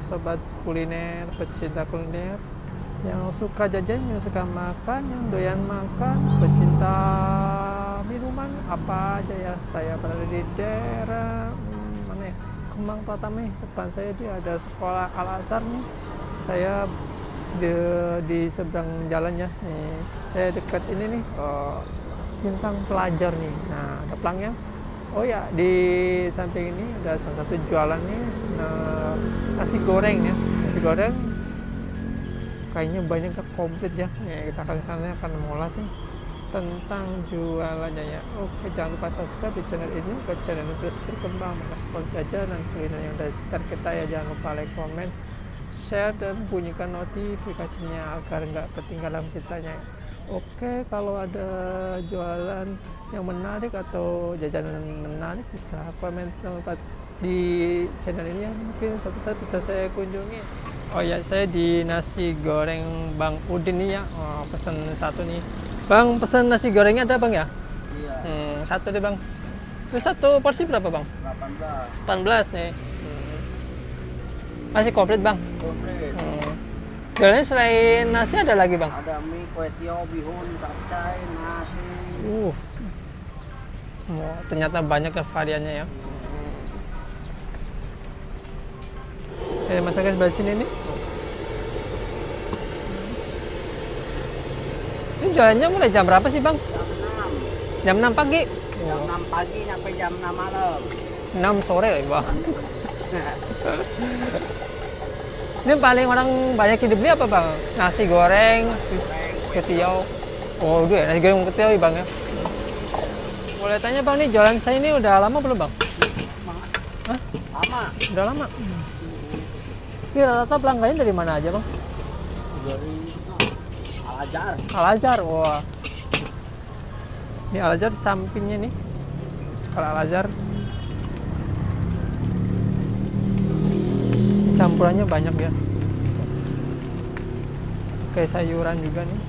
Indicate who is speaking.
Speaker 1: sobat kuliner, pecinta kuliner yang suka jajan, yang suka makan, yang doyan makan, pecinta minuman apa aja ya. Saya berada di daerah mana ya, Kemang Pratama. Depan saya dia ada sekolah Al Azhar nih. Saya di seberang jalannya nih, saya dekat ini nih, Bintang Pelajar nih. Nah, ada pelangnya. Oh ya, di samping ini ada salah satu jualannya, nasi goreng ya. Nasi goreng kayaknya banyak ke komplit ya. Kita akan sana akan mengulas nih tentang jualannya ya. Oke, jangan lupa subscribe di channel ini, ke channel ini terus berkembang mengeksplor jajanan kuliner yang dari sekitar kita ya. Jangan lupa like, comment, share, dan bunyikan notifikasinya agar nggak ketinggalan beritanya. Oke, kalau ada jualan yang menarik atau jajanan menarik bisa komen di channel ini ya. Mungkin suatu saat bisa saya kunjungi. Oh ya, saya di nasi goreng Bang Udin nih ya. Pesan satu nih. Bang, pesan nasi gorengnya ada Bang ya? Iya. Satu deh Bang. Terus satu porsi berapa Bang? 18 nih. Masih komplit Bang?
Speaker 2: Komplit.
Speaker 1: Jualannya selain nasi ada lagi Bang?
Speaker 2: Ada mie, kue tiaw, bihun, capcay, nasi.
Speaker 1: Ternyata banyak ya variannya ya. Masaknya sebelah sini nih. Ini jualannya mulai jam berapa sih Bang?
Speaker 2: Jam 6.
Speaker 1: Jam 6 pagi?
Speaker 2: Jam 6 pagi sampai jam 6 malam.
Speaker 1: 6 sore ya Bang. Ini paling orang banyak hidup beli apa Bang? Nasi goreng, ketiau. Oh udah ya, nasi goreng ketiau ya Bang ya. Boleh tanya Bang, nih jualan saya ini udah lama belum Bang? Hah?
Speaker 2: Lama.
Speaker 1: Udah lama. Ini rata-rata pelanggannya dari mana aja Bang?
Speaker 2: Dari Al Azhar.
Speaker 1: Al Azhar, wah. Ini Al Azhar sampingnya nih, sekolah Al Azhar. Campurannya banyak ya. Kayak sayuran juga nih.